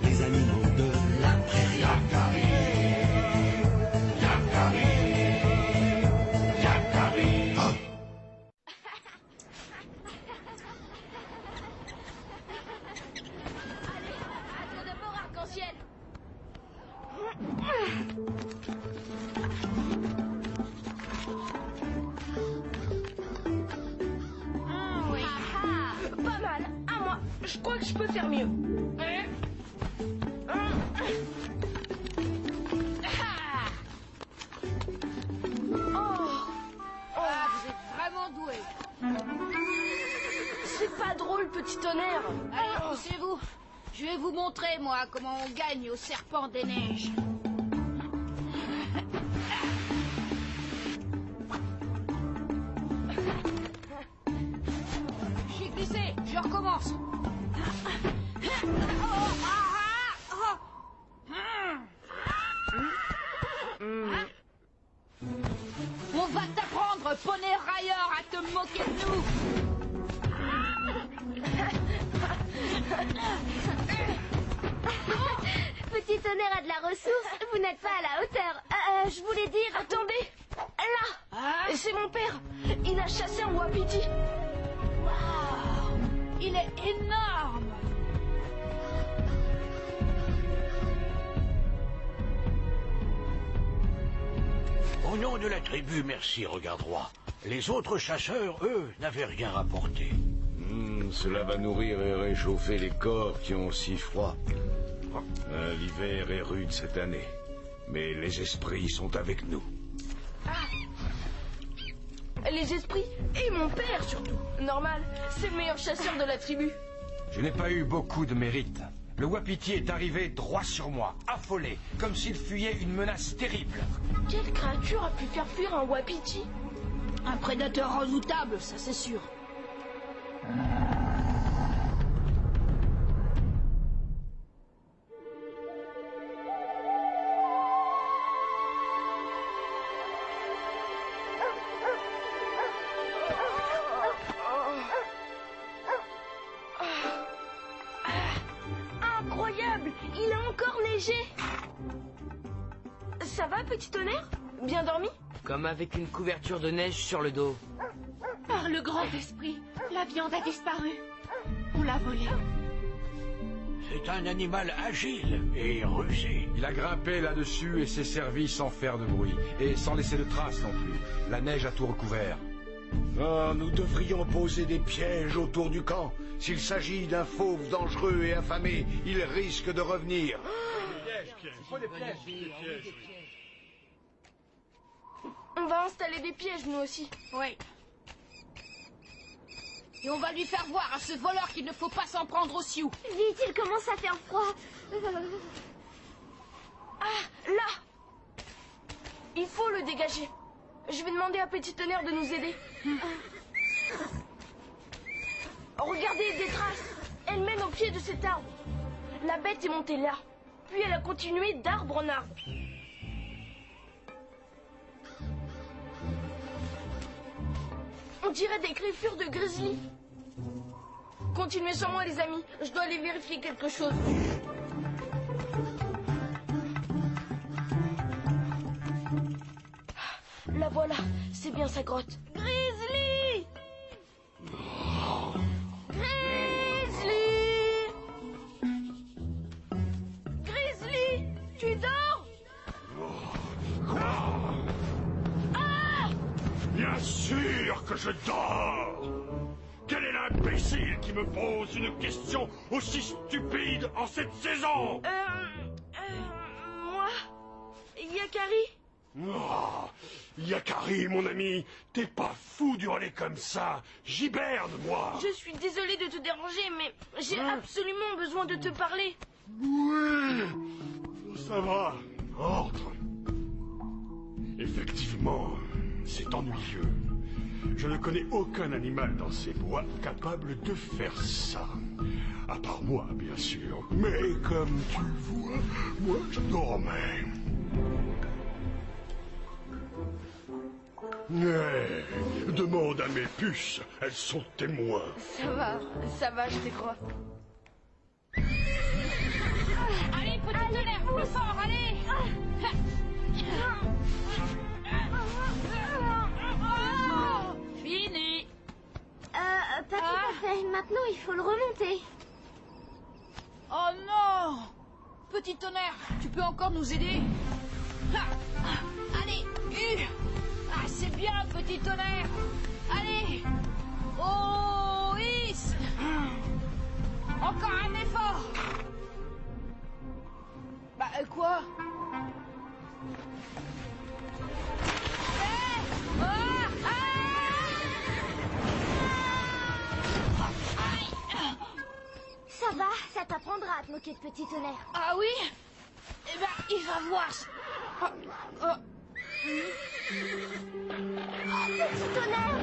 les animaux de la prairie. Yakari, Yakari, Yakari. Ah. Allez, de mort arc-en-ciel. Oui. Pas mal. À moi. Je crois que je peux faire mieux. Vous êtes vraiment doué. C'est pas drôle, petit tonnerre. Allez, poussez-vous. Je vais vous montrer, moi, comment on gagne au serpent des neiges. J'ai glissé, je recommence. On va t'apprendre, poney railleur, à te moquer de nous. Petit tonnerre a de la ressource, vous n'êtes pas à la hauteur. Je voulais dire... Attendez. Là. Hein? C'est mon père. Il a chassé un wapiti. Waouh! Il est énorme! Au nom de la tribu, merci, Regard Droit. Les autres chasseurs, eux, n'avaient rien rapporté. Cela va nourrir et réchauffer les corps qui ont si froid. L'hiver est rude cette année, mais les esprits sont avec nous. Les esprits et mon père surtout. Normal, c'est le meilleur chasseur de la tribu. Je n'ai pas eu beaucoup de mérite. Le wapiti est arrivé droit sur moi, affolé, comme s'il fuyait une menace terrible. Quelle créature a pu faire fuir un wapiti? Un prédateur redoutable, ça c'est sûr. Incroyable! Il a encore neigé. Ça va, petit tonnerre? Bien dormi? Comme avec une couverture de neige sur le dos. Par le grand esprit, la viande a disparu. On l'a volée. C'est un animal agile et rusé. Il a grimpé là-dessus et s'est servi sans faire de bruit, et sans laisser de traces non plus. La neige a tout recouvert. Ah, nous devrions poser des pièges autour du camp. S'il s'agit d'un fauve dangereux et affamé, il risque de revenir. On va installer des pièges, nous aussi. Oui. Et on va lui faire voir à ce voleur qu'il ne faut pas s'en prendre aux Sioux. Vite, il commence à faire froid. Ah, là! Il faut le dégager. Je vais demander à Petit Tonnerre de nous aider. Regardez, des traces. Elle mène au pied de cet arbre. La bête est montée là. Puis elle a continué d'arbre en arbre. On dirait des griffures de grizzly. Continuez sans moi, les amis. Je dois aller vérifier quelque chose. La voilà. C'est bien sa grotte. Grizzly! Grizzly! Grizzly! Tu dors? Ah! Bien sûr que je dors. Quel est l'imbécile qui me pose une question aussi stupide en cette saison? Moi? Yakari? Oh, Yakari, mon ami, t'es pas fou d'hurler comme ça. J'hiberne, moi. Je suis désolée de te déranger, mais j'ai absolument besoin de te parler. Oui, ça va. Entre. Effectivement, c'est ennuyeux. Je ne connais aucun animal dans ces bois capable de faire ça. À part moi, bien sûr. Mais comme tu vois, moi je dormais. Demande à mes puces, elles sont témoins. Ça va, je te crois. tonnerre, plus fort, allez. Fini. Pas tout à fait. Maintenant, il faut le remonter. Oh non! Petit tonnerre, tu peux encore nous aider? Allez! C'est bien, petit tonnerre! Allez! Oh, Is! Encore un effort! Quoi? Ça va, ça t'apprendra à te moquer de petit tonnerre. Ah oui? Eh ben, il va voir. Petit tonnerre!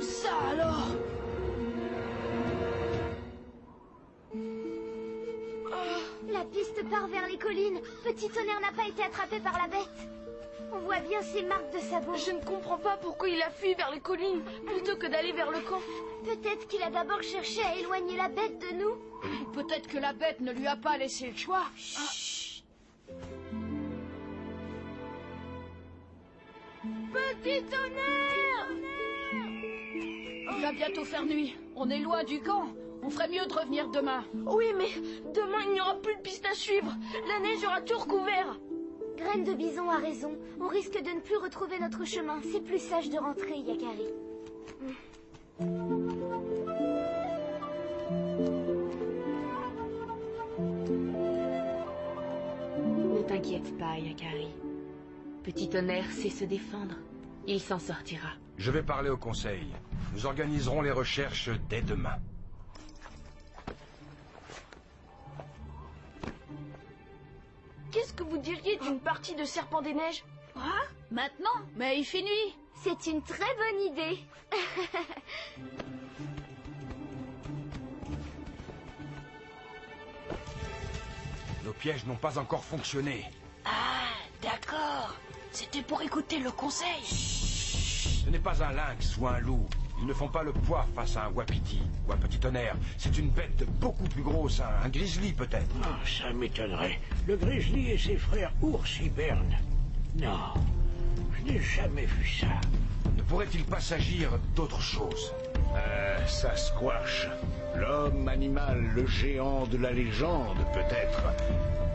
Ça alors? La piste part vers les collines. Petit tonnerre n'a pas été attrapé par la bête. On voit bien ses marques de sabots. Je ne comprends pas pourquoi il a fui vers les collines plutôt que d'aller vers le camp. Peut-être qu'il a d'abord cherché à éloigner la bête de nous. Peut-être que la bête ne lui a pas laissé le choix. Chut. Petit tonnerre! Il va bientôt faire nuit. On est loin du camp. On ferait mieux de revenir demain. Oui, mais demain il n'y aura plus de piste à suivre. La neige aura tout recouvert. Graine de Bison a raison. On risque de ne plus retrouver notre chemin. C'est plus sage de rentrer, Yakari. Ne t'inquiète pas, Yakari. Petit tonnerre sait se défendre. Il s'en sortira. Je vais parler au conseil. Nous organiserons les recherches dès demain. Qu'est-ce que vous diriez d'une partie de Serpent des Neiges? Quoi? Maintenant? Mais il fait nuit. C'est une très bonne idée. Nos pièges n'ont pas encore fonctionné. Ah, d'accord. C'était pour écouter le conseil. Ce n'est pas un lynx ou un loup. Ils ne font pas le poids face à un wapiti ou un petit tonnerre. C'est une bête beaucoup plus grosse, un grizzly peut-être. Ah, ça m'étonnerait. Le grizzly et ses frères ours hibernent. Non, je n'ai jamais vu ça. Ne pourrait-il pas s'agir d'autre chose? Sasquatch. L'homme animal, le géant de la légende, peut-être.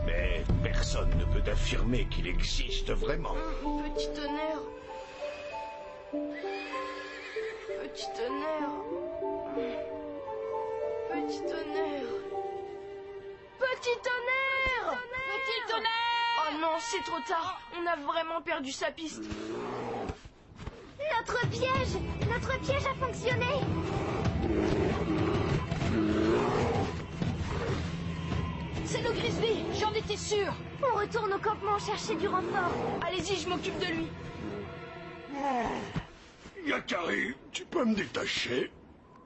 Mais personne ne peut affirmer qu'il existe vraiment. Petit tonnerre. Petit tonnerre. Petit tonnerre. Petit tonnerre! Petit tonnerre! Oh non, c'est trop tard. On a vraiment perdu sa piste. Notre piège a fonctionné. C'est le grizzly, j'en étais sûr. On retourne au campement chercher du renfort. Allez-y, je m'occupe de lui. Yakari, tu peux me détacher?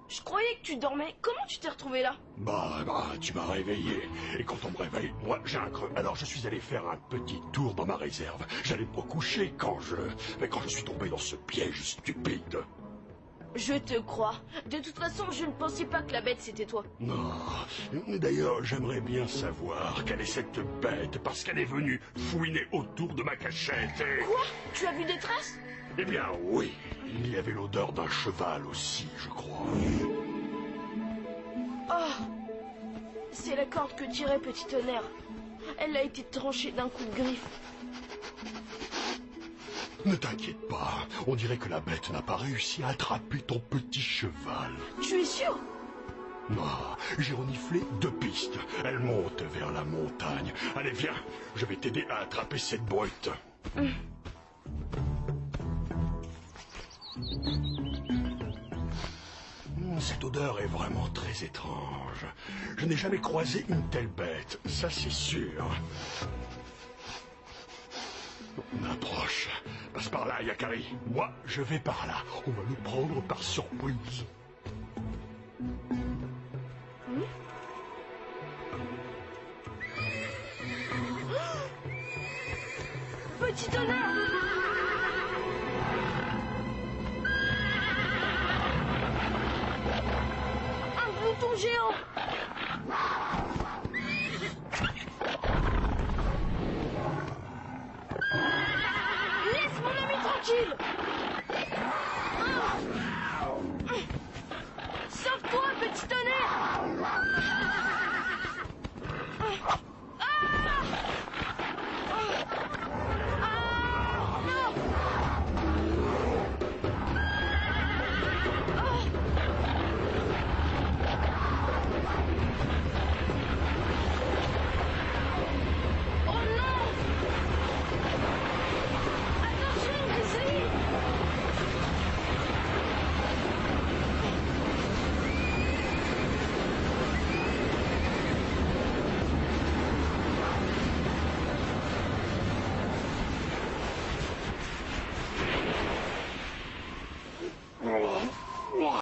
Je croyais que tu dormais. Comment tu t'es retrouvé là? Bah, tu m'as réveillé. Et quand on me réveille, moi, j'ai un creux. Alors, je suis allé faire un petit tour dans ma réserve. J'allais me recoucher quand je suis tombé dans ce piège stupide. Je te crois. De toute façon, je ne pensais pas que la bête, c'était toi. Non. D'ailleurs, j'aimerais bien savoir quelle est cette bête, parce qu'elle est venue fouiner autour de ma cachette et... Quoi? Tu as vu des traces? Eh bien, oui. Il y avait l'odeur d'un cheval aussi, je crois. Oh! C'est la corde que tirait Petit Tonnerre. Elle a été tranchée d'un coup de griffe. Ne t'inquiète pas, on dirait que la bête n'a pas réussi à attraper ton petit cheval. Tu es sûr? Non, j'ai reniflé 2 pistes. Elle monte vers la montagne. Allez, viens, je vais t'aider à attraper cette brute. Cette odeur est vraiment très étrange. Je n'ai jamais croisé une telle bête, ça c'est sûr. On approche. Passe par là, Yakari. Moi, je vais par là. On va nous prendre par surprise. Petit Tonnerre! géant. Laisse mon ami tranquille.